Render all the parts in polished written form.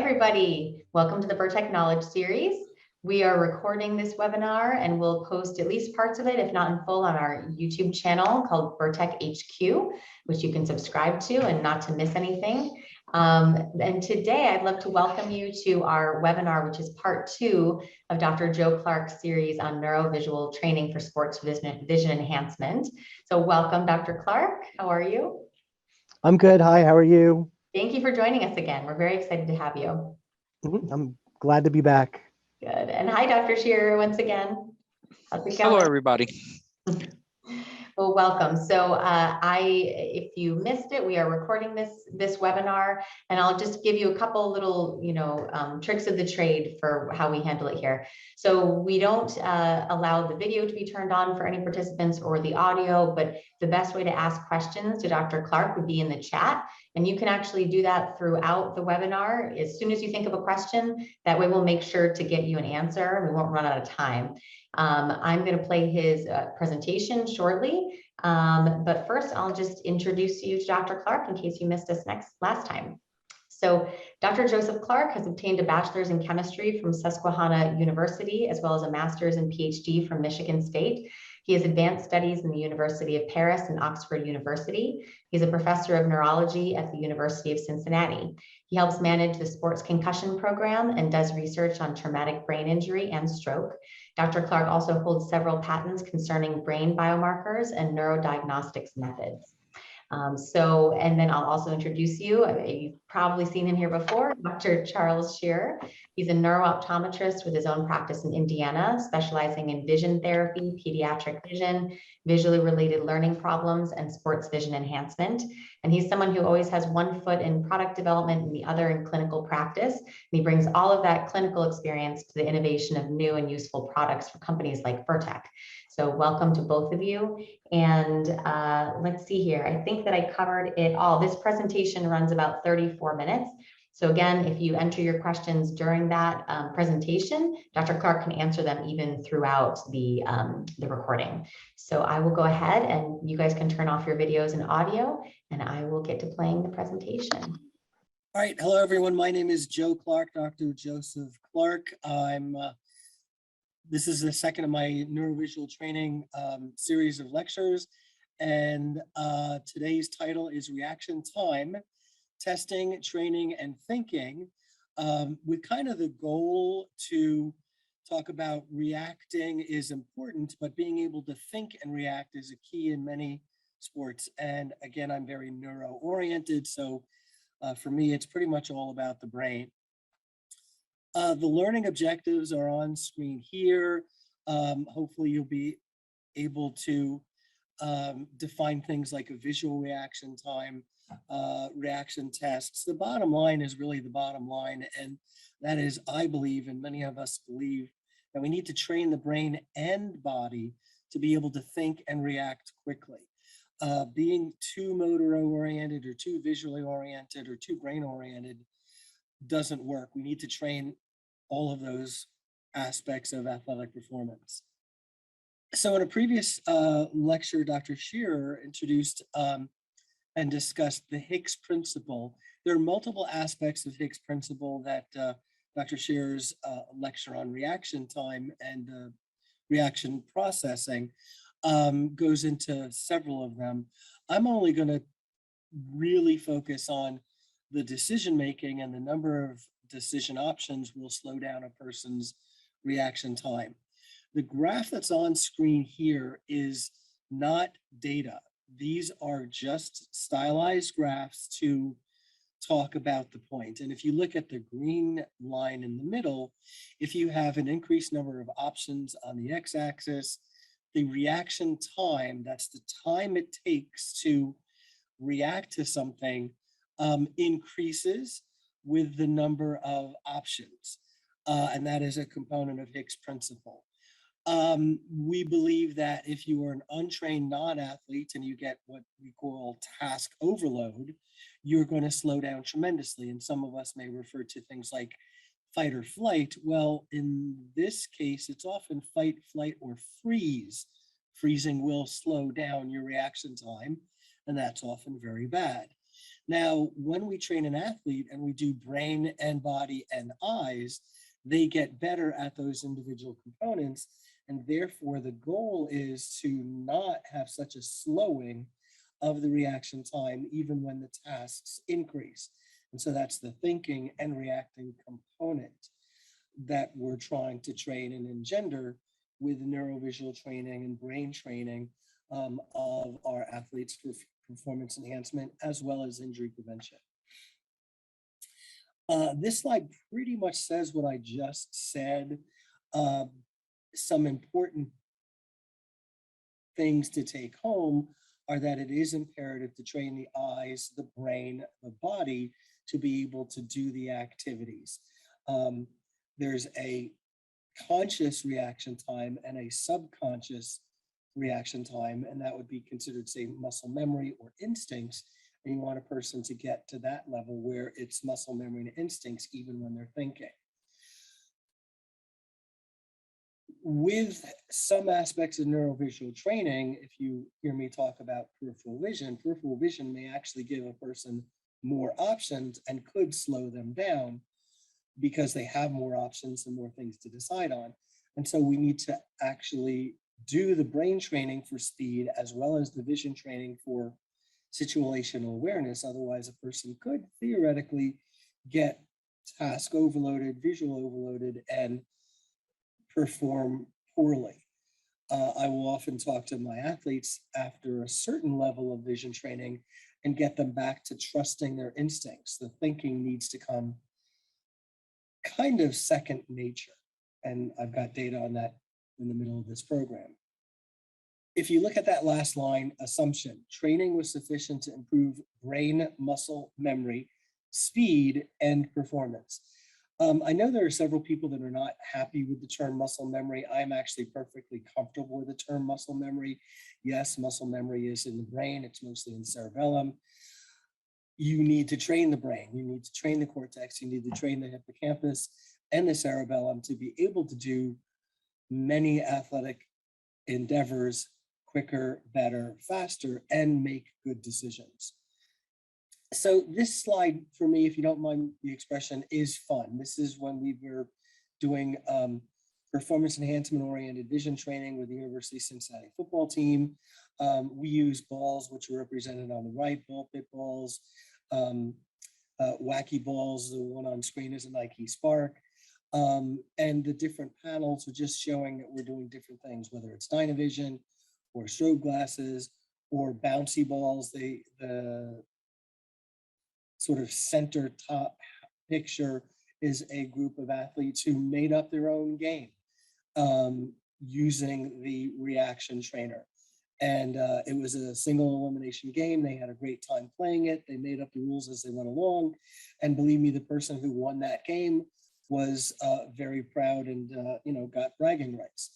everybody. Welcome to the Vertec Knowledge Series. We are recording this webinar and we'll post at least parts of it, if not in full, on our YouTube channel called Vertec HQ, which you can subscribe to and not to miss anything. And today I'd love to welcome you to our webinar, which is part 2 of Dr. Joe Clark's series on neurovisual training for sports vision enhancement. So welcome, Dr. Clark. How are you? I'm good. Hi, how are you? Thank you for joining us again. We're very excited to have you. I'm glad to be back. Good. And hi, Dr. Shearer, once again. How's it going? Hello, everybody. Well, welcome. So if you missed it, we are recording this webinar, and I'll just give you a couple little, tricks of the trade for how we handle it here. So we don't allow the video to be turned on for any participants or the audio, but the best way to ask questions to Dr. Clark would be in the chat. And you can actually do that throughout the webinar. As soon as you think of a question, that way we'll make sure to get you an answer. We won't run out of time. I'm going to play his presentation shortly, but first I'll just introduce you to Dr. Clark in case you missed us last time. So Dr. Joseph Clark has obtained a bachelor's in chemistry from Susquehanna University, as well as a master's and Ph.D. from Michigan State. He has advanced studies in the University of Paris and Oxford University. He's a professor of neurology at the University of Cincinnati. He helps manage the sports concussion program and does research on traumatic brain injury and stroke. Dr. Clark also holds several patents concerning brain biomarkers and neurodiagnostics methods. And then I'll also introduce you. You've probably seen him here before, Dr. Charles Shearer. He's a neuro-optometrist with his own practice in Indiana, specializing in vision therapy, pediatric vision, visually related learning problems, and sports vision enhancement. And he's someone who always has one foot in product development and the other in clinical practice. And he brings all of that clinical experience to the innovation of new and useful products for companies like Vertec. So welcome to both of you. And let's see here. I think that I covered it all. This presentation runs about 34 minutes. So again, if you enter your questions during that presentation, Dr. Clark can answer them even throughout the recording. So I will go ahead and you guys can turn off your videos and audio, and I will get to playing the presentation. All right. Hello, everyone. My name is Joe Clark, Dr. Joseph Clark. This is the second of my neurovisual training series of lectures. And today's title is Reaction Time, Testing, Training, and Thinking, with kind of the goal to talk about reacting is important, but being able to think and react is a key in many sports. And again, I'm very neuro-oriented, so for me, it's pretty much all about the brain. The learning objectives are on screen here. Hopefully you'll be able to define things like a visual reaction time, reaction tests. The bottom line is really the bottom line, and that is, I believe, and many of us believe, that we need to train the brain and body to be able to think and react quickly. Being too motor oriented or too visually oriented or too brain oriented doesn't work. We need to train all of those aspects of athletic performance. So in a previous lecture, Dr. Shearer introduced and discussed the Hick's principle. There are multiple aspects of Hick's principle that Dr. Shearer's lecture on reaction time and reaction processing goes into several of them. I'm only going to really focus on the decision making, and the number of decision options will slow down a person's reaction time. The graph that's on screen here is not data. These are just stylized graphs to talk about the point. And if you look at the green line in the middle, if you have an increased number of options on the x-axis, the reaction time, that's the time it takes to react to something, increases with the number of options. And that is a component of Hick's principle. We believe that if you are an untrained non-athlete and you get what we call task overload, you're going to slow down tremendously. And some of us may refer to things like fight or flight. Well, in this case, it's often fight, flight, or freeze. Freezing will slow down your reaction time, and that's often very bad. Now, when we train an athlete and we do brain and body and eyes, they get better at those individual components. And therefore, the goal is to not have such a slowing of the reaction time, even when the tasks increase. And so that's the thinking and reacting component that we're trying to train and engender with neurovisual training and brain training of our athletes for performance enhancement as well as injury prevention. This slide pretty much says what I just said. Some important things to take home are that it is imperative to train the eyes, the brain, the body to be able to do the activities. There's a conscious reaction time and a subconscious reaction time, and that would be considered, say, muscle memory or instincts. And you want a person to get to that level where it's muscle memory and instincts even when they're thinking. With some aspects of neurovisual training, if you hear me talk about peripheral vision may actually give a person more options and could slow them down because they have more options and more things to decide on. And so we need to actually do the brain training for speed as well as the vision training for situational awareness. Otherwise, a person could theoretically get task overloaded, visual overloaded, and perform poorly. I will often talk to my athletes after a certain level of vision training and get them back to trusting their instincts. The thinking needs to come kind of second nature. And I've got data on that in the middle of this program. If you look at that last line, assumption, training was sufficient to improve brain muscle memory, speed, and performance. I know there are several people that are not happy with the term muscle memory. I'm actually perfectly comfortable with the term muscle memory. Yes, muscle memory is in the brain. It's mostly in the cerebellum. You need to train the brain. You need to train the cortex. You need to train the hippocampus and the cerebellum to be able to do many athletic endeavors quicker, better, faster, and make good decisions. So this slide, for me, if you don't mind the expression, is fun. This is when we were doing performance enhancement oriented vision training with the University of Cincinnati football team. We use balls, which are represented on the right, ball pit balls, Wacky balls. The one on screen is a Nike Spark. And the different panels are just showing that we're doing different things, whether it's Dynavision or strobe glasses or bouncy balls. The sort of center top picture is a group of athletes who made up their own game using the reaction trainer. And it was a single elimination game. They had a great time playing it. They made up the rules as they went along. And believe me, the person who won that game was very proud and got bragging rights.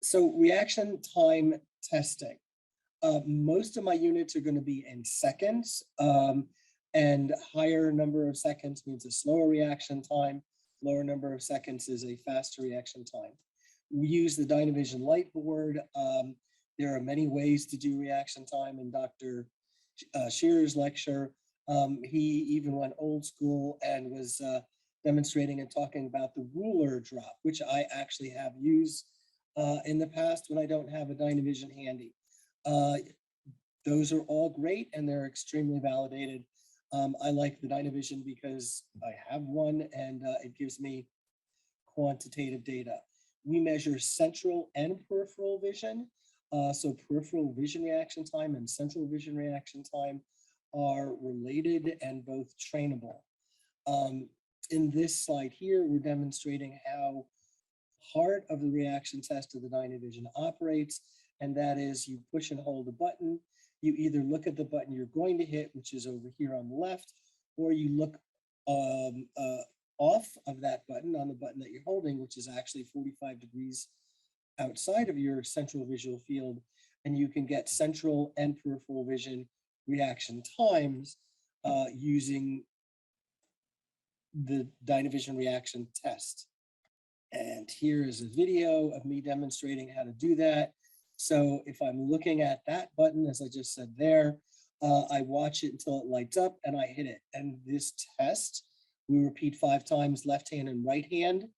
So reaction time testing. Most of my units are going to be in seconds, and higher number of seconds means a slower reaction time. Lower number of seconds is a faster reaction time. We use the Dynavision light board. There are many ways to do reaction time. In Dr. Shearer's lecture, he even went old school and was demonstrating and talking about the ruler drop, which I actually have used in the past when I don't have a Dynavision handy. Those are all great and they're extremely validated. I like the Dynavision because I have one and it gives me quantitative data. We measure central and peripheral vision. So peripheral vision reaction time and central vision reaction time are related and both trainable. In this slide here, we're demonstrating how part of the reaction test of the Dynavision operates, and that is you push and hold a button. You either look at the button you're going to hit, which is over here on the left, or you look off of that button on the button that you're holding, which is actually 45 degrees outside of your central visual field, and you can get central and peripheral vision reaction times using the Dynavision reaction test. And here is a video of me demonstrating how to do that. So if I'm looking at that button, as I just said there, I watch it until it lights up and I hit it. And this test, we repeat 5 times, left hand and right hand,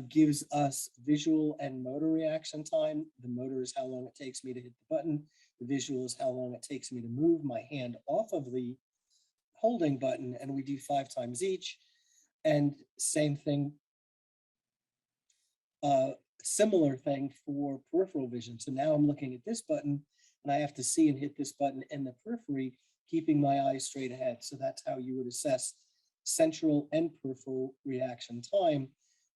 gives us visual and motor reaction time. The motor is how long it takes me to hit the button. The visual is how long it takes me to move my hand off of the holding button, and we do 5 times each. And same thing, similar thing for peripheral vision. So now I'm looking at this button and I have to see and hit this button in the periphery, keeping my eyes straight ahead. So that's how you would assess central and peripheral reaction time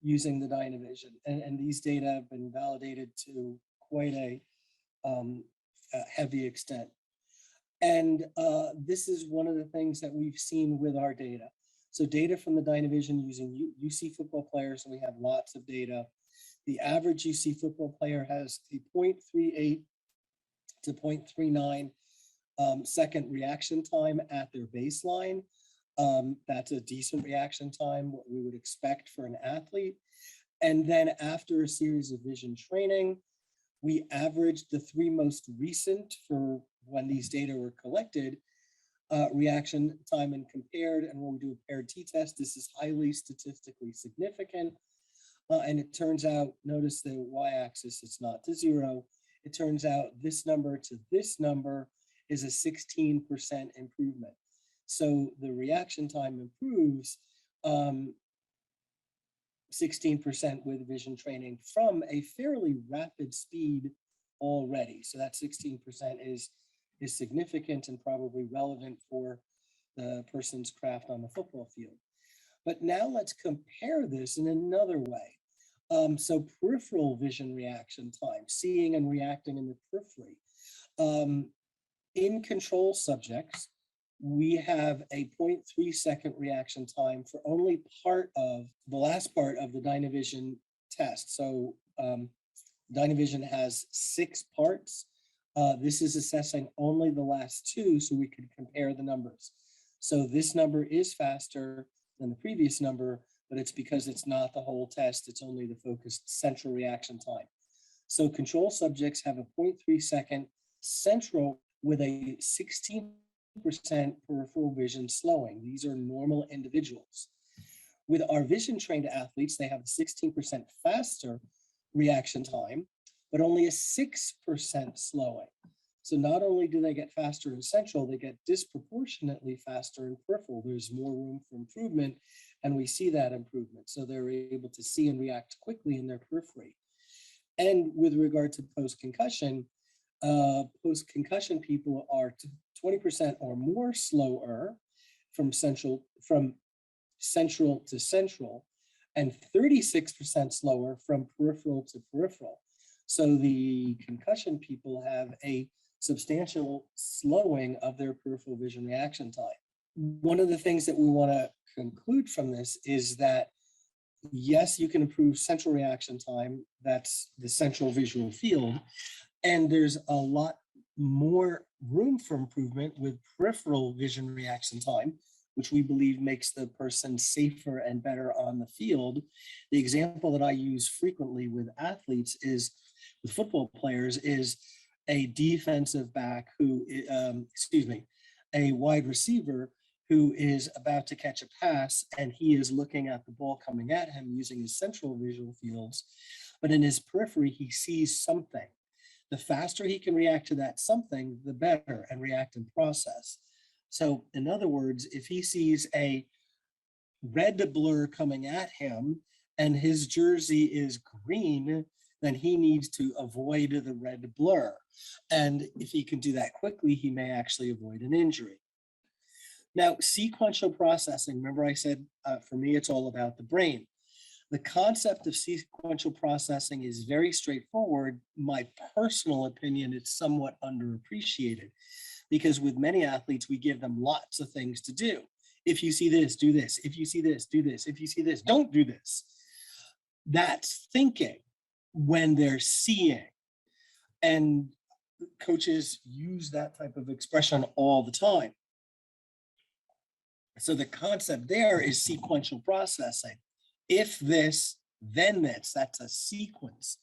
using the Dynavision. And these data have been validated to quite a heavy extent. And this is one of the things that we've seen with our data. So data from the Dynavision using UC football players, and we have lots of data. The average UC football player has a 0.38 to 0.39 second reaction time at their baseline. That's a decent reaction time, what we would expect for an athlete. And then after a series of vision training, we averaged the 3 most recent for when these data were collected, reaction time and compared. And when we do a paired t-test, this is highly statistically significant. And it turns out, notice the y-axis, it's not to 0. It turns out this number to this number is a 16% improvement. So the reaction time improves 16% with vision training from a fairly rapid speed already. So that 16% is significant and probably relevant for the person's craft on the football field. But now let's compare this in another way. So peripheral vision reaction time, seeing and reacting in the periphery. In control subjects, we have a 0.3 second reaction time for only part of the last part of the Dynavision test. So Dynavision has 6 parts. This is assessing only the last 2, so we could compare the numbers. So this number is faster than the previous number, but it's because it's not the whole test, it's only the focused central reaction time. So control subjects have a 0.3 second central with a 16% peripheral vision slowing. These are normal individuals. With our vision trained athletes, they have a 16% faster reaction time, but only a 6% slowing. So not only do they get faster in central, they get disproportionately faster in peripheral. There's more room for improvement, and we see that improvement. So they're able to see and react quickly in their periphery. And with regard to post-concussion people are 20% or more slower from central to central, and 36% slower from peripheral to peripheral. So the concussion people have a substantial slowing of their peripheral vision reaction time. One of the things that we want to conclude from this is that, yes, you can improve central reaction time, that's the central visual field, and there's a lot more room for improvement with peripheral vision reaction time, which we believe makes the person safer and better on the field. The example that I use frequently with athletes is, with football players, is a defensive back who, a wide receiver who is about to catch a pass, and he is looking at the ball coming at him using his central visual fields, but in his periphery, he sees something. The faster he can react to that something, the better, and react and process. So in other words, if he sees a red blur coming at him and his jersey is green, then he needs to avoid the red blur. And if he can do that quickly, he may actually avoid an injury. Now, sequential processing, remember I said, for me, it's all about the brain. The concept of sequential processing is very straightforward. My personal opinion, it's somewhat underappreciated, because with many athletes, we give them lots of things to do. If you see this, do this. If you see this, do this. If you see this, don't do this. That's thinking when they're seeing. And coaches use that type of expression all the time. So the concept there is sequential processing. If this, then this, that's a sequence.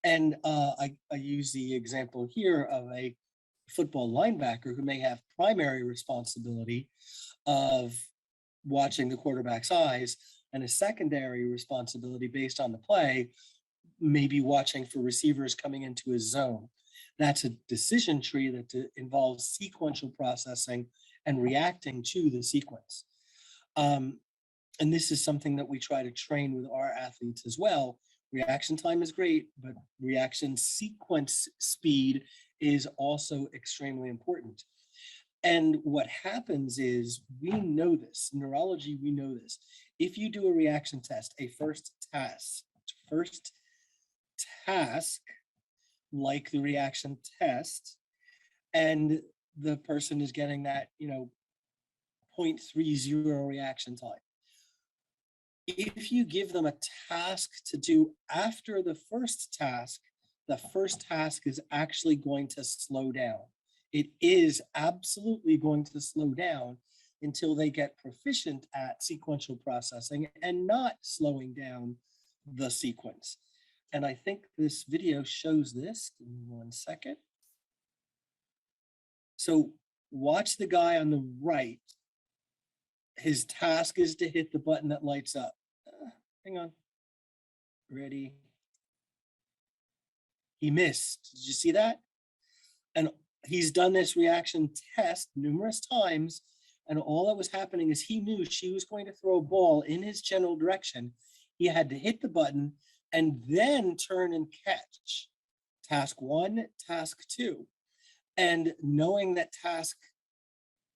And I use the example here of a football linebacker who may have primary responsibility of watching the quarterback's eyes and a secondary responsibility based on the play, maybe watching for receivers coming into his zone. That's a decision tree that involves sequential processing and reacting to the sequence. And this is something that we try to train with our athletes as well. Reaction time is great, but reaction sequence speed is also extremely important. And what happens is, we know this, neurology, we know this. If you do a reaction test, a first task, like the reaction test, and the person is getting that, 0.30 reaction time. If you give them a task to do after the first task is actually going to slow down. It is absolutely going to slow down until they get proficient at sequential processing and not slowing down the sequence. And I think this video shows this. Give me 1 second. So watch the guy on the right. His task is to hit the button that lights up. Hang on. Ready. He missed. Did you see that? And he's done this reaction test numerous times. And all that was happening is he knew she was going to throw a ball in his general direction. He had to hit the button and then turn and catch. Task 1, task 2. And knowing that task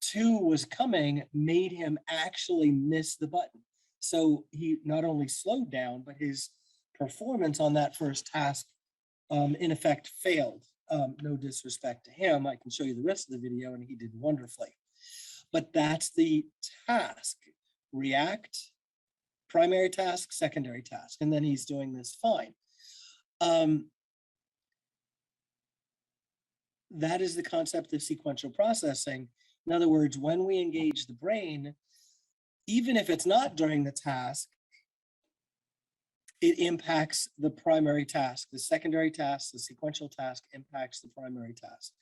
2 was coming made him actually miss the button. So he not only slowed down, but his performance on that first task, in effect, failed. No disrespect to him. I can show you the rest of the video, and he did wonderfully. But that's the task. React, primary task, secondary task. And then he's doing this fine. That is the concept of sequential processing. In other words, when we engage the brain, even if it's not during the task, it impacts the primary task. The secondary task, the sequential task, impacts the primary task.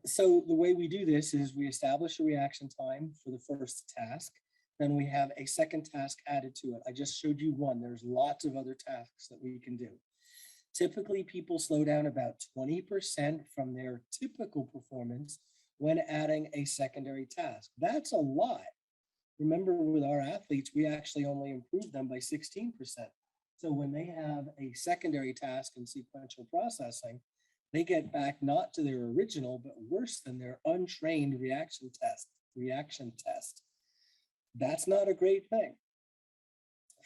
So the way we do this is we establish a reaction time for the first task. Then we have a second task added to it. I just showed you one. There's lots of other tasks that we can do. Typically, people slow down about 20% from their typical performance when adding a secondary task. That's a lot. Remember, with our athletes, we actually only improve them by 16%. So when they have a secondary task in sequential processing, they get back not to their original, but worse than their untrained reaction test. That's not a great thing.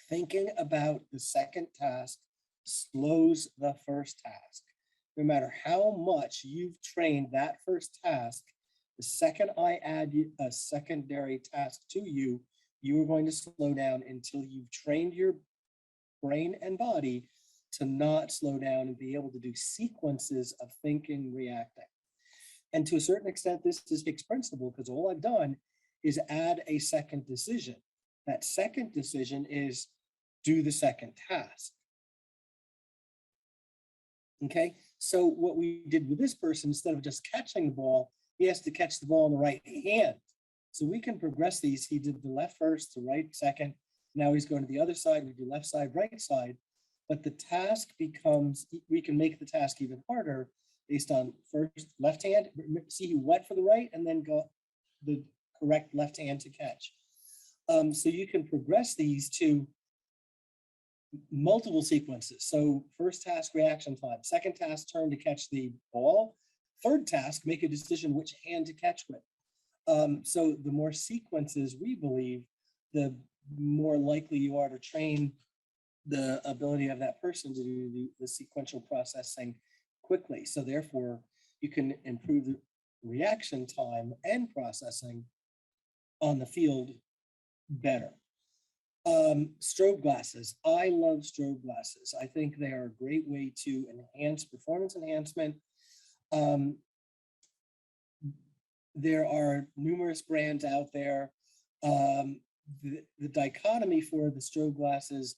Thinking about the second task slows the first task. No matter how much you've trained that first task, the second I add a secondary task to you, you are going to slow down until you've trained your brain and body to not slow down and be able to do sequences of thinking, reacting. And to a certain extent, this is Hick's principle, because all I've done is add a second decision. That second decision is do the second task. Okay, so what we did with this person, instead of just catching the ball, he has to catch the ball in the right hand. So we can progress these. He did the left first, the right second. Now he's going to the other side. We do left side, right side. But the task becomes, we can make the task even harder based on first left hand. See, he went for the right and then got the correct left hand to catch. So you can progress these to multiple sequences. So first task, reaction time. Second task, turn to catch the ball. Third task, make a decision which hand to catch with. So the more sequences we believe, the more likely you are to train the ability of that person to do the sequential processing quickly. So therefore, you can improve the reaction time and processing on the field better. Strobe glasses. I love strobe glasses. I think they are a great way to enhance performance enhancement. There are numerous brands out there. The dichotomy for the strobe glasses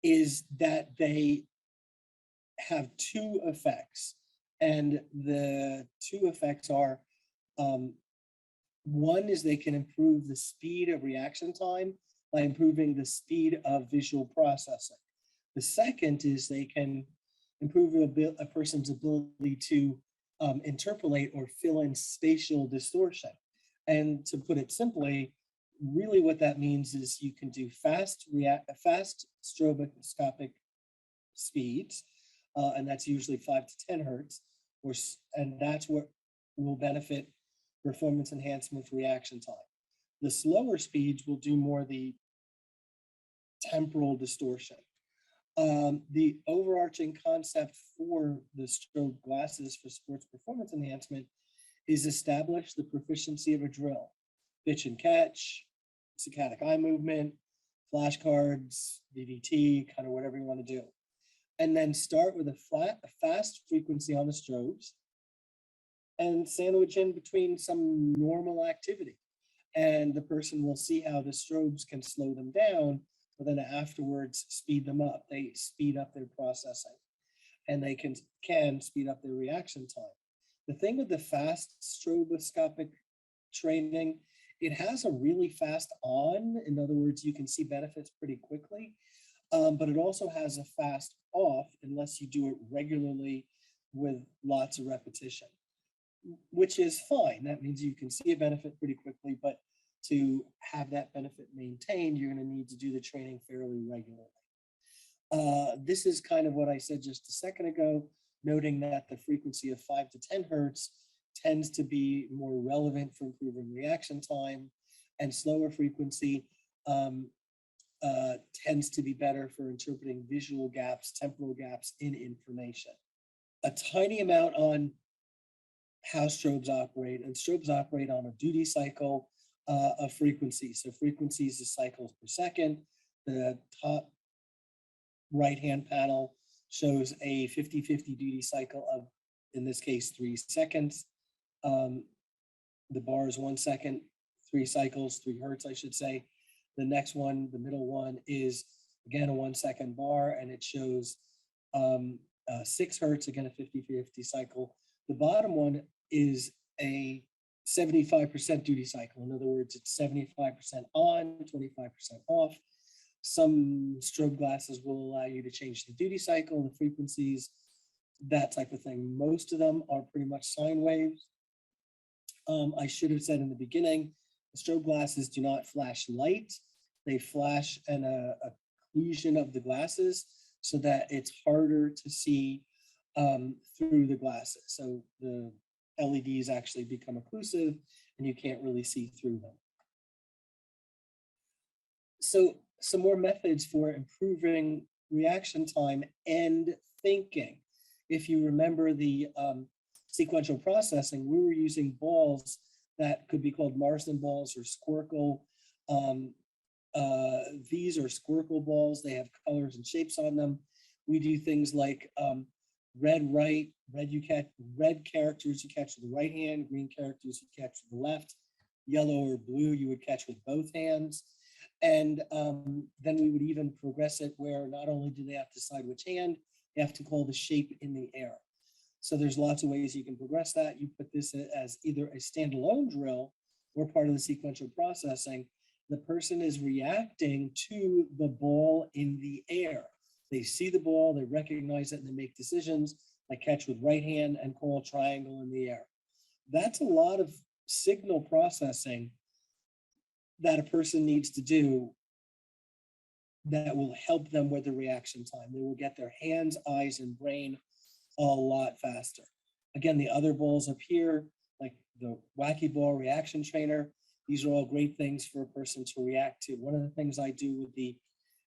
is that they have two effects. And the two effects are, one is they can improve the speed of reaction time by improving the speed of visual processing. The second is they can improve a person's ability to interpolate or fill in spatial distortion. And to put it simply, really what that means is you can do fast stroboscopic speeds, and that's usually 5 to 10 hertz, and that's what will benefit performance enhancement with reaction time. The slower speeds will do more the temporal distortion. The overarching concept for the strobe glasses for sports performance enhancement is establish the proficiency of a drill, pitch and catch, saccadic eye movement, flashcards, DDT, kind of whatever you want to do. And then start with a fast frequency on the strobes and sandwich in between some normal activity. And the person will see how the strobes can slow them down, but then afterwards speed them up. They speed up their processing and they can speed up their reaction time. The thing with the fast stroboscopic training, it has a really fast on. In other words, you can see benefits pretty quickly, but it also has a fast off unless you do it regularly with lots of repetition, which is fine. That means you can see a benefit pretty quickly, but to have that benefit maintained, you're going to need to do the training fairly regularly. This is kind of what I said just a second ago, noting that the frequency of 5 to 10 hertz tends to be more relevant for improving reaction time, and slower frequency tends to be better for interpreting visual gaps, temporal gaps in information. A tiny amount on how strobes operate, and strobes operate on a duty cycle of frequency. So frequencies is cycles per second. The top right-hand panel shows a 50-50 duty cycle of, in this case, 3 seconds. The bar is 1 second, 3 cycles, 3 hertz, I should say. The next one, the middle one, is again a 1 second bar, and it shows 6 hertz, again a 50-50 cycle. The bottom one is a 75% duty cycle. In other words, it's 75% on, 25% off. Some strobe glasses will allow you to change the duty cycle, the frequencies, that type of thing. Most of them are pretty much sine waves. I should have said in the beginning, the strobe glasses do not flash light. They flash an occlusion of the glasses so that it's harder to see through the glasses. So the LEDs actually become occlusive and you can't really see through them. So some more methods for improving reaction time and thinking. If you remember the sequential processing, we were using balls that could be called Marsden balls or Squarkle. These are Squarkle balls. They have colors and shapes on them. We do things like red right, red characters you catch with the right hand, green characters you catch with the left, yellow or blue you would catch with both hands. And then we would even progress it where not only do they have to decide which hand, they have to call the shape in the air. So there's lots of ways you can progress that. You put this as either a standalone drill or part of the sequential processing. The person is reacting to the ball in the air. They see the ball, they recognize it, and they make decisions. Like catch with right hand and call a triangle in the air. That's a lot of signal processing that a person needs to do that will help them with the reaction time. They will get their hands, eyes, and brain a lot faster. Again, the other balls up here, like the Wacky ball reaction trainer, these are all great things for a person to react to. One of the things I do with the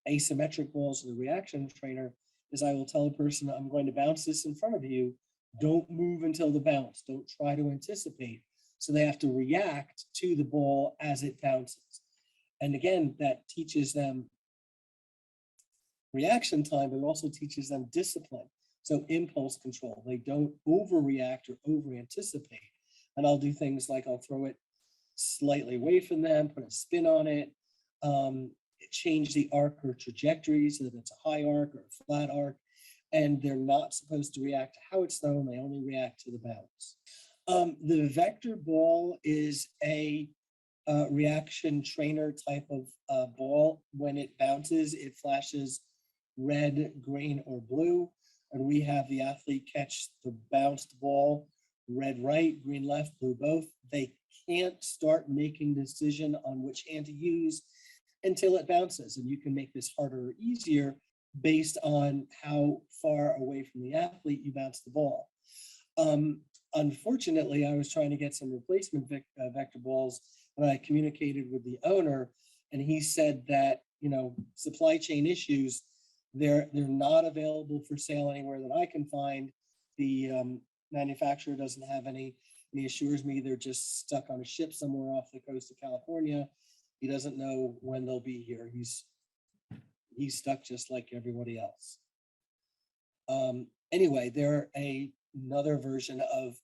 asymmetric balls of the reaction trainer is I will tell a person, I'm going to bounce this in front of you. Don't move until the bounce. Don't try to anticipate. So they have to react to the ball as it bounces. And again, that teaches them reaction time, but it also teaches them discipline. So impulse control. They don't overreact or over anticipate. And I'll do things like I'll throw it slightly away from them, put a spin on it, change the arc or trajectory so that it's a high arc or a flat arc, and they're not supposed to react to how it's thrown, they only react to the bounce. The vector ball is a reaction trainer type of ball. When it bounces, it flashes red, green, or blue, and we have the athlete catch the bounced ball, red right, green left, blue both. They can't start making the decision on which hand to use until it bounces, and you can make this harder or easier based on how far away from the athlete you bounce the ball. Unfortunately, I was trying to get some replacement vector balls, and I communicated with the owner, and he said that, you know, supply chain issues, they're not available for sale anywhere that I can find. The manufacturer doesn't have any, and he assures me they're just stuck on a ship somewhere off the coast of California. He doesn't know when they'll be here. He's stuck just like everybody else. Anyway, they're another version of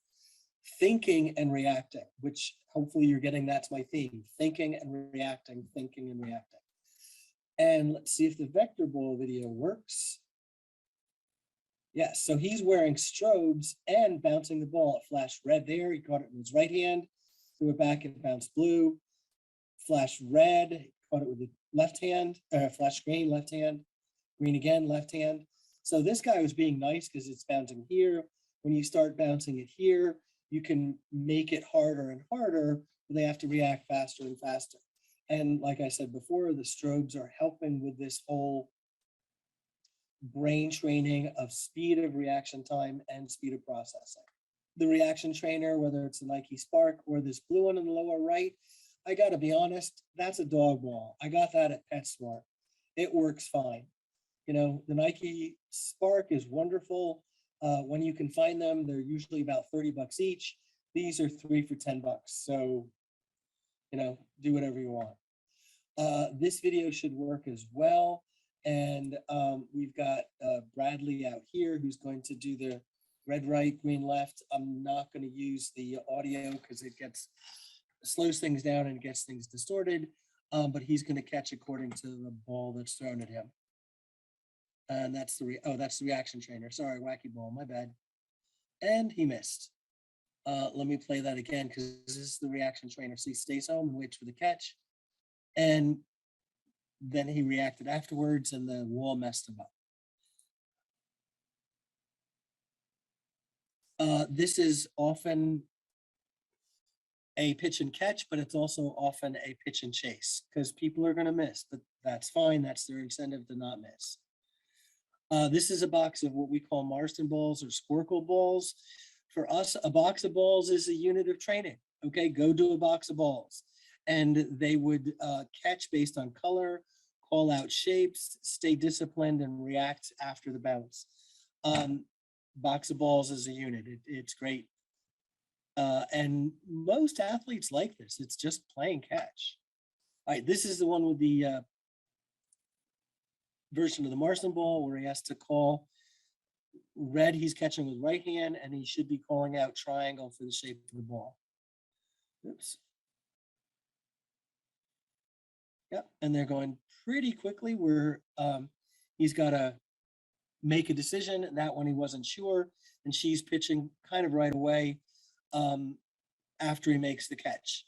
thinking and reacting, which hopefully you're getting, that's my theme, thinking and reacting, thinking and reacting. And let's see if the vector ball video works. Yes, so he's wearing strobes and bouncing the ball. It flashed red there, he caught it in his right hand, threw it back and bounced blue. Flash red, caught it with the left hand, flash green, left hand, green again, left hand. So this guy was being nice because it's bouncing here. When you start bouncing it here, you can make it harder and harder, but they have to react faster and faster. And like I said before, the strobes are helping with this whole brain training of speed of reaction time and speed of processing. The reaction trainer, whether it's the Nike Spark or this blue one in the lower right, I gotta be honest, that's a dog ball. I got that at PetSmart. It works fine. You know, the Nike Spark is wonderful. When you can find them, they're usually about 30 bucks each. These are 3 for 10 bucks. So, you know, do whatever you want. This video should work as well. And we've got Bradley out here who's going to do the red, right, green, left. I'm not going to use the audio because it slows things down and gets things distorted, but he's going to catch according to the ball that's thrown at him. And that's the reaction trainer. Sorry, wacky ball, my bad. And he missed. Let me play that again because this is the reaction trainer. So he stays home and waits for the catch. And then he reacted afterwards and the wall messed him up. This is often a pitch and catch, but it's also often a pitch and chase because people are going to miss, but that's fine. That's their incentive to not miss. This is a box of what we call Marsden balls or Squarkle balls. For us, a box of balls is a unit of training. Okay, go do a box of balls. And they would catch based on color, call out shapes, stay disciplined, and react after the bounce. Box of balls is a unit. It's great. And most athletes like this. It's just playing catch. All right, this is the one with the version of the Marsden ball where he has to call red, he's catching with right hand, and he should be calling out triangle for the shape of the ball. Oops. Yep, and they're going pretty quickly where he's got to make a decision. That one he wasn't sure, and she's pitching kind of right away after he makes the catch.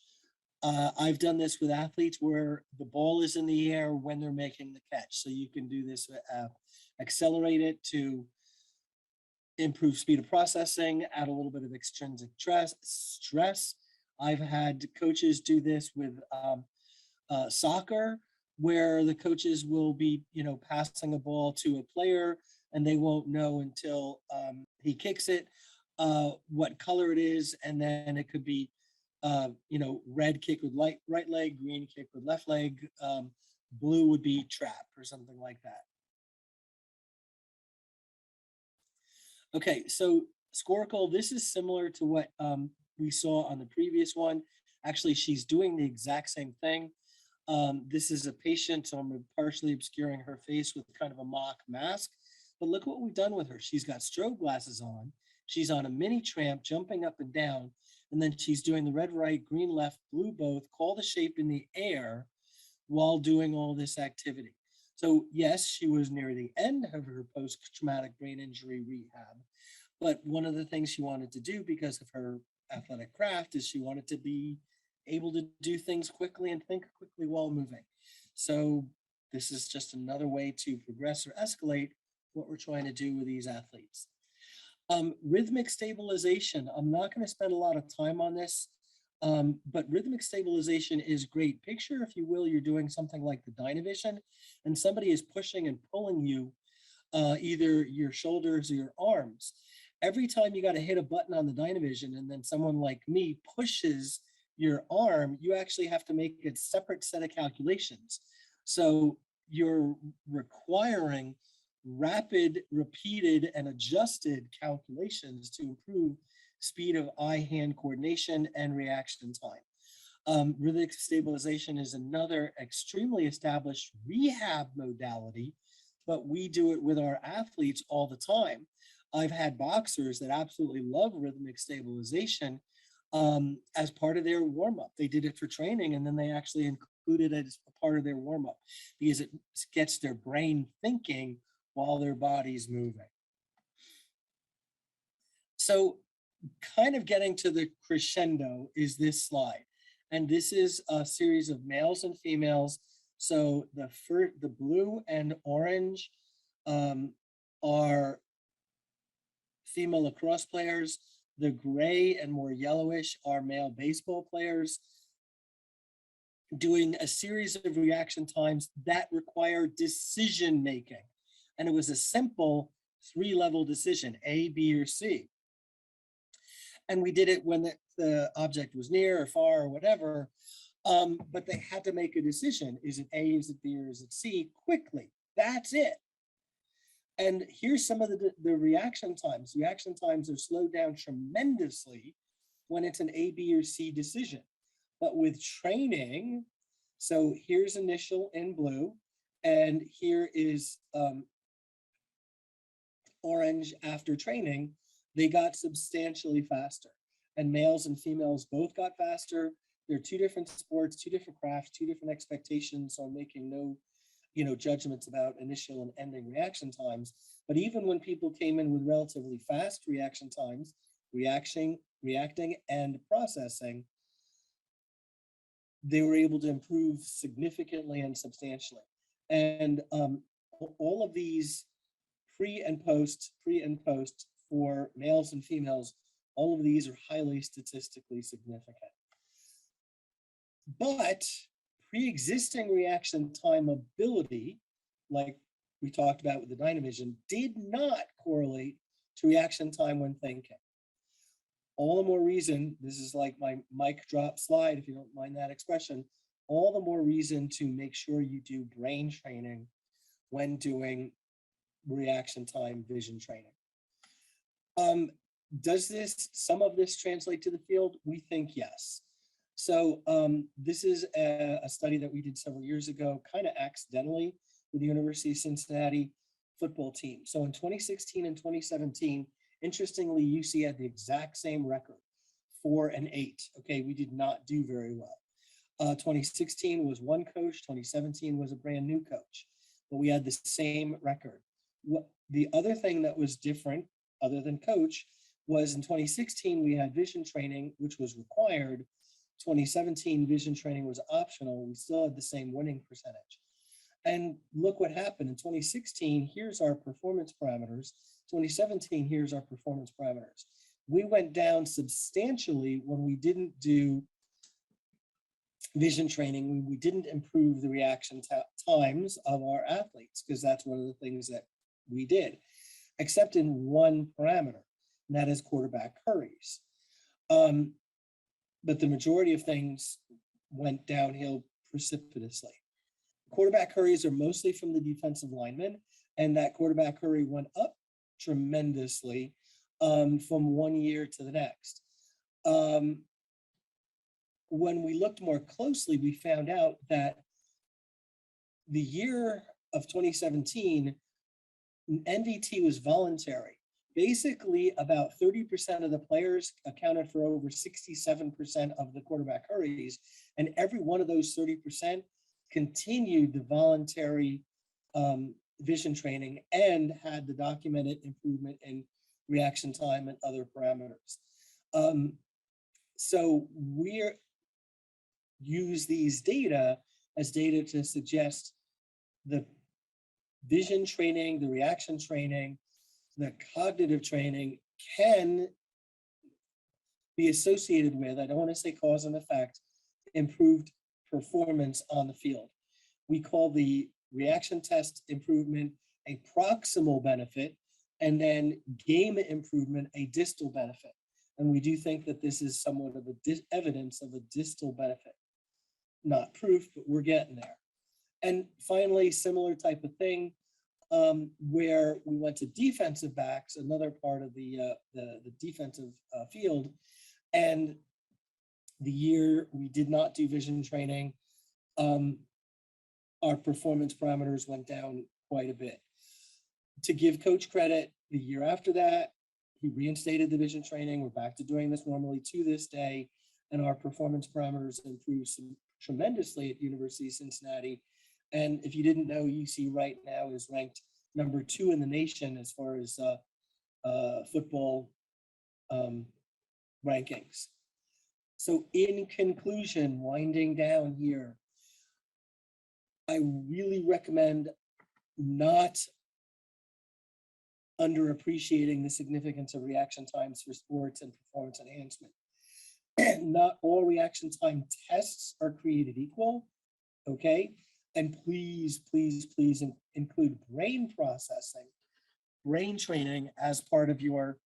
I've done this with athletes where the ball is in the air when they're making the catch. So you can do this, accelerate it to improve speed of processing, add a little bit of extrinsic stress. I've had coaches do this with soccer, where the coaches will be, passing a ball to a player and they won't know until he kicks it what color it is, and then it could be red kick with right leg, green kick with left leg, blue would be trap or something like that. Okay, so Squarkle, this is similar to what we saw on the previous one. Actually, she's doing the exact same thing. This is a patient, so I'm partially obscuring her face with kind of a mock mask. But look what we've done with her. She's got strobe glasses on. She's on a mini tramp jumping up and down. And then she's doing the red right, green left, blue both, call the shape in the air while doing all this activity. So yes, she was near the end of her post-traumatic brain injury rehab, but one of the things she wanted to do because of her athletic craft is she wanted to be able to do things quickly and think quickly while moving. So this is just another way to progress or escalate what we're trying to do with these athletes. Rhythmic stabilization. I'm not going to spend a lot of time on this, but rhythmic stabilization is great. Picture, if you will, you're doing something like the Dynavision, and somebody is pushing and pulling you, either your shoulders or your arms. Every time you got to hit a button on the Dynavision, and then someone like me pushes your arm, you actually have to make a separate set of calculations. So you're requiring rapid, repeated, and adjusted calculations to improve speed of eye-hand coordination and reaction time. Rhythmic stabilization is another extremely established rehab modality, but we do it with our athletes all the time. I've had boxers that absolutely love rhythmic stabilization as part of their warm-up. They did it for training, and then they actually included it as a part of their warm-up because it gets their brain thinking while their body's moving. So kind of getting to the crescendo is this slide. And this is a series of males and females. So the blue and orange are female lacrosse players. The gray and more yellowish are male baseball players, doing a series of reaction times that require decision making. And it was a simple 3-level decision, A, B, or C. And we did it when the object was near or far or whatever, but they had to make a decision. Is it A, is it B, or is it C? Quickly, that's it. And here's some of the reaction times. Reaction times are slowed down tremendously when it's an A, B, or C decision. But with training, so here's initial in blue, and here is orange after training, they got substantially faster. And males and females both got faster. They're two different sports, two different crafts, two different expectations. So I'm making no judgments about initial and ending reaction times. But even when people came in with relatively fast reaction times, reacting and processing, they were able to improve significantly and substantially. And all of these pre and post for males and females, all of these are highly statistically significant. But pre-existing reaction time ability, like we talked about with the Dynavision, did not correlate to reaction time when thinking. All the more reason, this is like my mic drop slide, if you don't mind that expression, all the more reason to make sure you do brain training when doing reaction time vision training. Does some of this translate to the field? We think yes. So this is a study that we did several years ago, kind of accidentally, with the University of Cincinnati football team. So in 2016 and 2017, interestingly, UC had the exact same record, 4 and 8. Okay, we did not do very well. 2016 was one coach, 2017 was a brand new coach, but we had the same record. The other thing that was different, other than coach, was in 2016, we had vision training, which was required. 2017, vision training was optional. We still had the same winning percentage. And look what happened in 2016. Here's our performance parameters. 2017, here's our performance parameters. We went down substantially when we didn't do vision training. We didn't improve the reaction times of our athletes, because that's one of the things that we did, except in one parameter, and that is quarterback hurries. But the majority of things went downhill precipitously. Quarterback hurries are mostly from the defensive linemen, and that quarterback hurry went up tremendously from one year to the next. When we looked more closely, we found out that the year of 2017, NVT was voluntary. Basically, about 30% of the players accounted for over 67% of the quarterback hurries, and every one of those 30% continued the voluntary vision training and had the documented improvement in reaction time and other parameters. So we use these data as data to suggest the vision training, the reaction training, the cognitive training can be associated with, I don't want to say cause and effect, improved performance on the field. We call the reaction test improvement a proximal benefit, and then game improvement a distal benefit. And we do think that this is somewhat of a evidence of a distal benefit. Not proof, but we're getting there. And finally, similar type of thing, where we went to defensive backs, another part of the defensive field, and the year we did not do vision training, our performance parameters went down quite a bit. To give coach credit, the year after that, he reinstated the vision training. We're back to doing this normally to this day, and our performance parameters improved tremendously at University of Cincinnati. And if you didn't know, UC right now is ranked #2 in the nation as far as football rankings. So in conclusion, winding down here, I really recommend not underappreciating the significance of reaction times for sports and performance enhancement. Not all reaction time tests are created equal, okay? And please, please, please include brain processing, brain training as part of your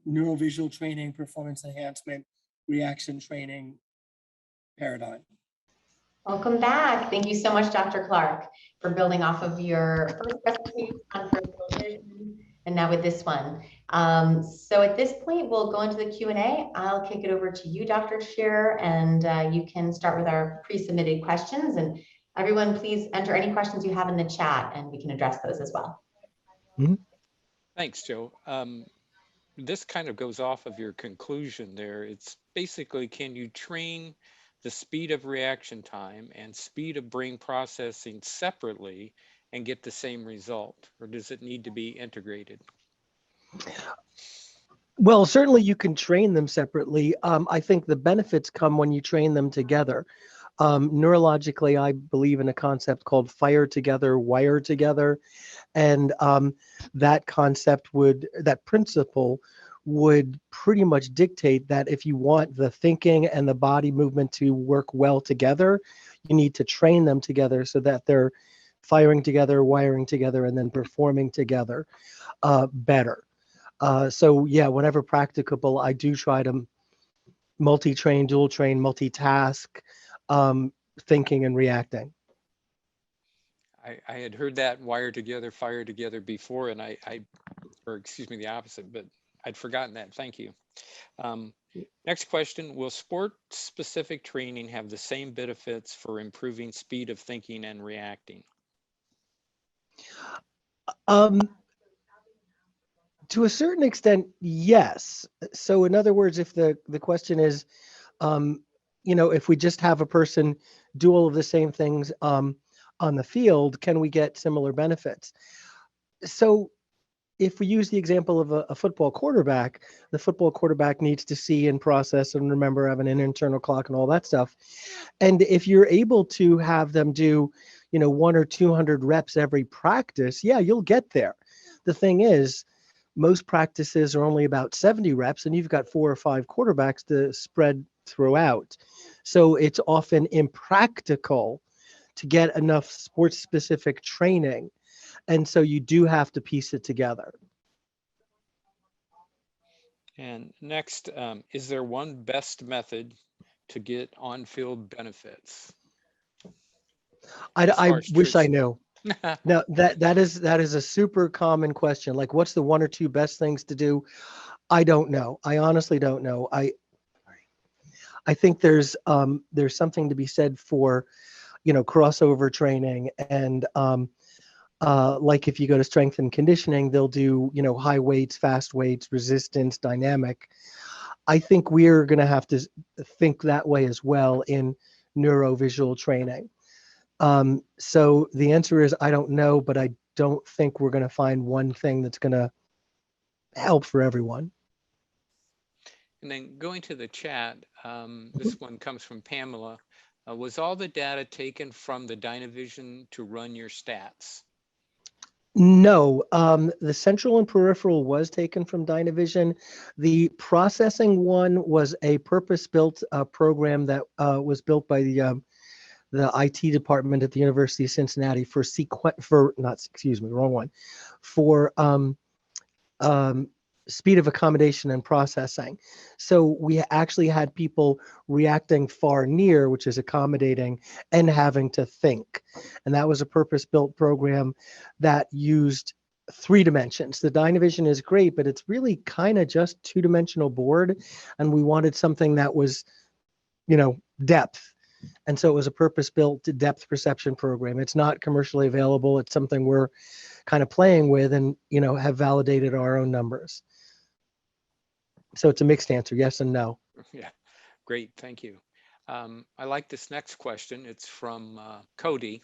neurovisual training, performance enhancement, reaction training paradigm. Welcome back. Thank you so much, Dr. Clark, for building off of your first presentation on peripheral vision, and now with this one. So at this point, we'll go into the Q&A. I'll kick it over to you, Dr. Shearer, and you can start with our pre-submitted questions. And everyone, please enter any questions you have in the chat, and we can address those as well. Thanks, Joe. This kind of goes off of your conclusion there. It's basically, can you train the speed of reaction time and speed of brain processing separately and get the same result, or does it need to be integrated? Well, certainly you can train them separately. I think the benefits come when you train them together. Neurologically, I believe in a concept called fire together, wire together. And that principle would pretty much dictate that if you want the thinking and the body movement to work well together, you need to train them together so that they're firing together, wiring together, and then performing together better. So yeah, whenever practicable, I do try to multi-train, dual train, multitask, thinking and reacting. I had heard that wire together, fire together before, and or excuse me, the opposite, but I'd forgotten that. Thank you. Next question, will sport-specific training have the same benefits for improving speed of thinking and reacting? To a certain extent, yes. So in other words, if the question is, if we just have a person do all of the same things on the field, can we get similar benefits? So if we use the example of a football quarterback, the football quarterback needs to see and process and remember having an internal clock and all that stuff. And if you're able to have them do, 1 or 200 reps every practice, yeah, you'll get there. The thing is, most practices are only about 70 reps, and you've got 4 or 5 quarterbacks to spread throughout. So it's often impractical to get enough sports-specific training. And so you do have to piece it together. And next, is there one best method to get on-field benefits? I wish I knew. No, that is a super common question. Like, what's the 1 or 2 best things to do? I don't know. I honestly don't know. I think there's something to be said for, crossover training and like if you go to strength and conditioning, they'll do, high weights, fast weights, resistance, dynamic. I think we're going to have to think that way as well in neurovisual training. So the answer is I don't know, but I don't think we're going to find one thing that's going to help for everyone. And then going to the chat, this one comes from Pamela. Was all the data taken from the Dynavision to run your stats? No, the central and peripheral was taken from Dynavision. The processing one was a purpose-built program that was built by the IT department at the University of Cincinnati for speed of accommodation and processing. So we actually had people reacting far near, which is accommodating, and having to think. And that was a purpose-built program that used 3 dimensions. The Dynavision is great, but it's really kind of just 2-dimensional board. And we wanted something that was, depth. And so it was a purpose-built depth perception program. It's not commercially available. It's something we're kind of playing with and, have validated our own numbers. So it's a mixed answer, yes and no. Yeah, great, thank you. I like this next question. It's from Cody.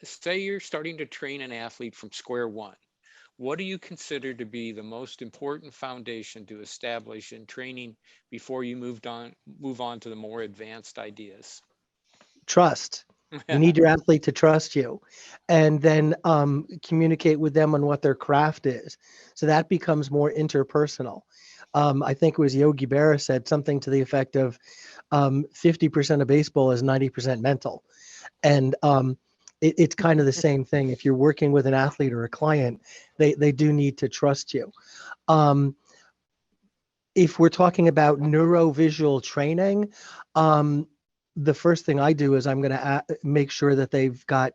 Say you're starting to train an athlete from square one. What do you consider to be the most important foundation to establish in training before you move on to the more advanced ideas? Trust. You need your athlete to trust you, and then communicate with them on what their craft is. So that becomes more interpersonal. I think it was Yogi Berra said something to the effect of 50% of baseball is 90% mental. And it's kind of the same thing. If you're working with an athlete or a client, they do need to trust you. If we're talking about neurovisual training, the first thing I do is I'm going to make sure that they've got,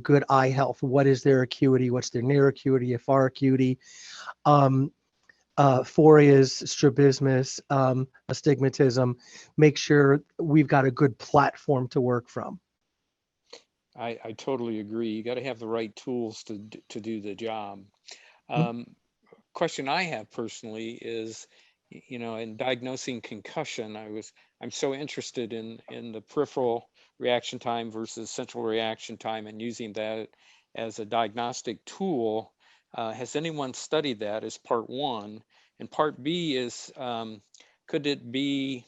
good eye health. What is their acuity? What's their near acuity, far acuity? Phorias, strabismus, astigmatism. Make sure we've got a good platform to work from. I totally agree. You got to have the right tools to do the job. Question I have personally is, in diagnosing concussion, I'm so interested in the peripheral reaction time versus central reaction time and using that as a diagnostic tool. Has anyone studied that as part one? And part B is, could it be,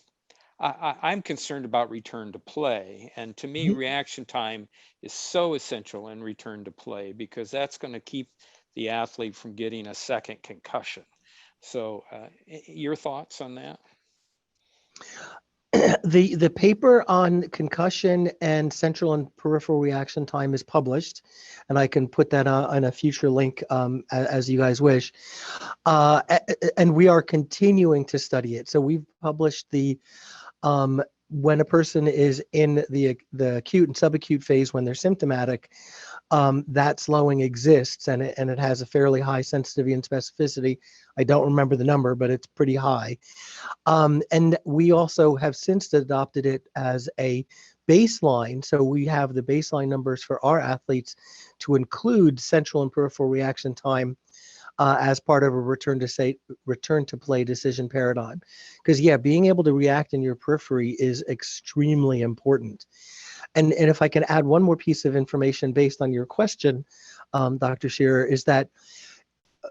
I'm concerned about return to play. And to me, reaction time is so essential in return to play because that's going to keep the athlete from getting a second concussion. So your thoughts on that? The paper on concussion and central and peripheral reaction time is published, and I can put that on a future link as you guys wish. And we are continuing to study it. So we've published the when a person is in the acute and subacute phase when they're symptomatic, that slowing exists, and it has a fairly high sensitivity and specificity. I don't remember the number, but it's pretty high. And we also have since adopted it as a baseline. So we have the baseline numbers for our athletes to include central and peripheral reaction time as part of a return to play decision paradigm. Because being able to react in your periphery is extremely important. And if I can add one more piece of information based on your question, Dr. Shearer, is that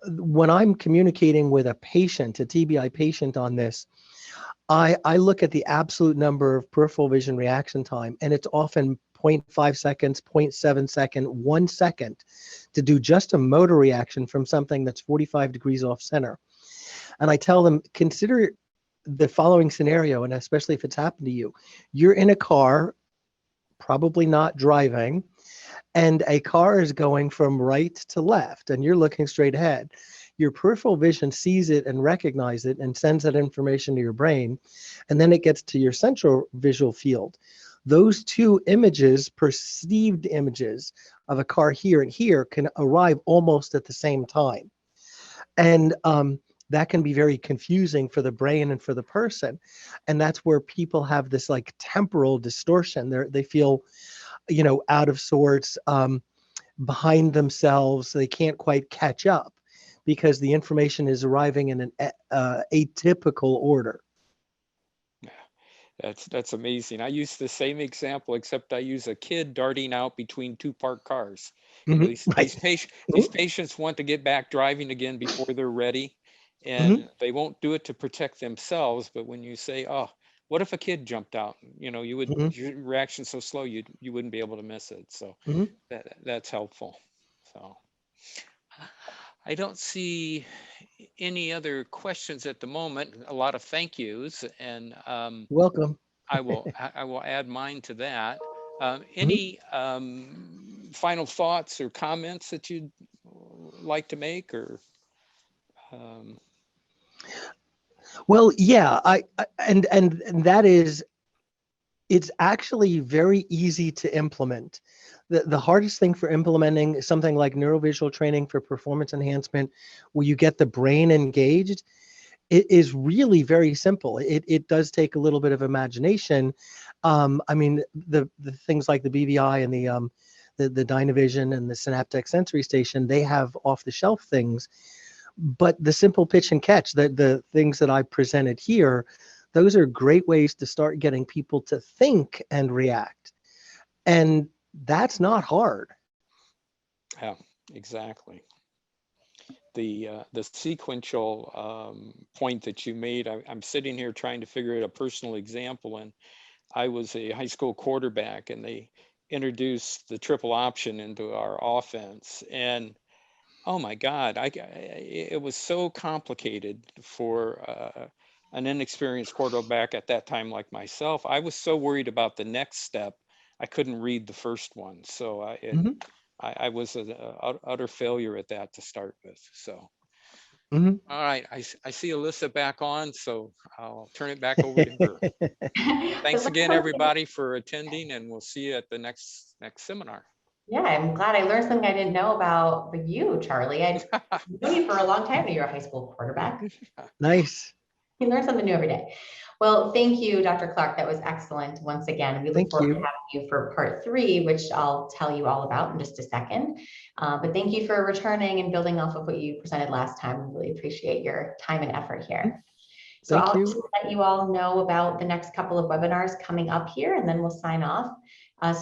when I'm communicating with a patient, a TBI patient on this, I look at the absolute number of peripheral vision reaction time, and it's often 0.5 seconds, 0.7 second, 1 second to do just a motor reaction from something that's 45 degrees off center. And I tell them, consider the following scenario, and especially if it's happened to you. You're in a car, probably not driving, and a car is going from right to left, and you're looking straight ahead. Your peripheral vision sees it and recognizes it and sends that information to your brain, and then it gets to your central visual field. Those two images, perceived images of a car here and here, can arrive almost at the same time. And that can be very confusing for the brain and for the person. And that's where people have this like temporal distortion. They feel, out of sorts, behind themselves. They can't quite catch up because the information is arriving in an atypical order. That's amazing. I use the same example, except I use a kid darting out between two parked cars. You know, Right. these patients want to get back driving again before they're ready, Mhm. and they won't do it to protect themselves. But when you say, "Oh, what if a kid jumped out?" You know, you would Mhm. your reaction so slow you wouldn't be able to miss it. So Mhm. that's helpful. So I don't see any other questions at the moment. A lot of thank yous, and Welcome. I will add mine to that. Mhm. Any final thoughts or comments that you'd like to make, or um, Well, yeah, and that is, it's actually very easy to implement. The hardest thing for implementing something like neurovisual training for performance enhancement, where you get the brain engaged, it is really very simple. It does take a little bit of imagination. I mean, the things like the BVI and the Dynavision and the synaptic sensory station, they have off the shelf things, but the simple pitch and catch, the things that I presented here, those are great ways to start getting people to think and react. And that's not hard. yeah, exactly. The sequential point that you made, I'm sitting here trying to figure out a personal example, and I was a high school quarterback, and they introduced the triple option into our offense, and oh my God, it was so complicated for an inexperienced quarterback at that time like myself. I was so worried about the next step, I couldn't read the first one. So Mhm. I was an utter failure at that to start with. So, Mhm. all right, I see Alyssa back on, so I'll turn it back over to her. It Thanks looks again, like, everybody, for attending, and we'll see you at the next seminar. yeah, I'm glad I learned something I didn't know about you, Charlie. I've known you for a long time. You're a high school quarterback. Nice. You learn something new every day. Well, thank you, Dr. Clark. That was excellent. Once again, we look Thank forward to you. having you for part 3, which I'll tell you all about in just a second. But thank you for returning and building off of what you presented last time. We really appreciate your time and effort here. So Thank I'll just you. let you all know about the next couple of webinars coming up here, and then we'll sign off.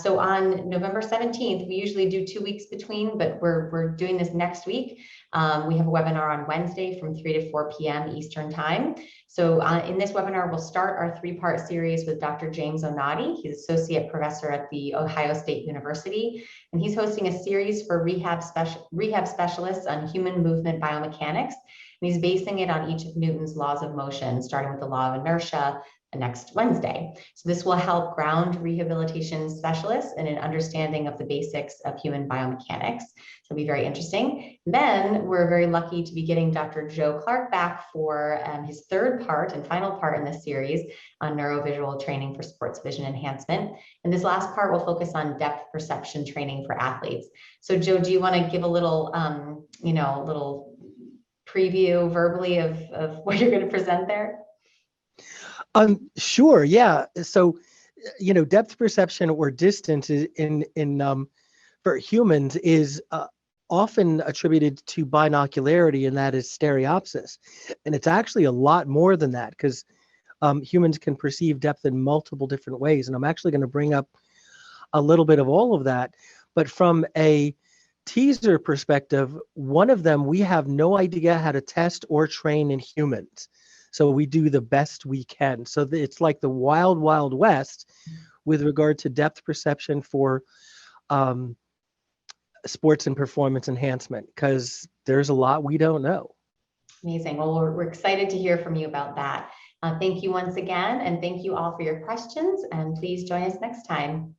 So on November 17th, we usually do 2 weeks between, but we're doing this next week. We have a webinar on Wednesday from 3 to 4 p.m. Eastern time. So in this webinar, we'll start our 3-part series with Dr. James Onati. He's Associate Professor at the Ohio State University, and he's hosting a series for rehab specialists on human movement biomechanics. And he's basing it on each of Newton's laws of motion, starting with the law of inertia next Wednesday. So this will help ground rehabilitation specialists in an understanding of the basics of human biomechanics. So it'll be very interesting. Then we're very lucky to be getting Dr. Joe Clark back for his 3rd part and final part in this series on neurovisual training for sports vision enhancement. And this last part will focus on depth perception training for athletes. So Joe, do you want to give a little, little preview verbally of what you're going to present there? Sure. Yeah. So, depth perception or distance in for humans is often attributed to binocularity, and that is stereopsis. And it's actually a lot more than that, because humans can perceive depth in multiple different ways. And I'm actually going to bring up a little bit of all of that. But from a teaser perspective, one of them, we have no idea how to test or train in humans. So we do the best we can. So it's like the wild, wild west with regard to depth perception for sports and performance enhancement, because there's a lot we don't know. Amazing. Well, we're excited to hear from you about that. Thank you once again, and thank you all for your questions, and please join us next time.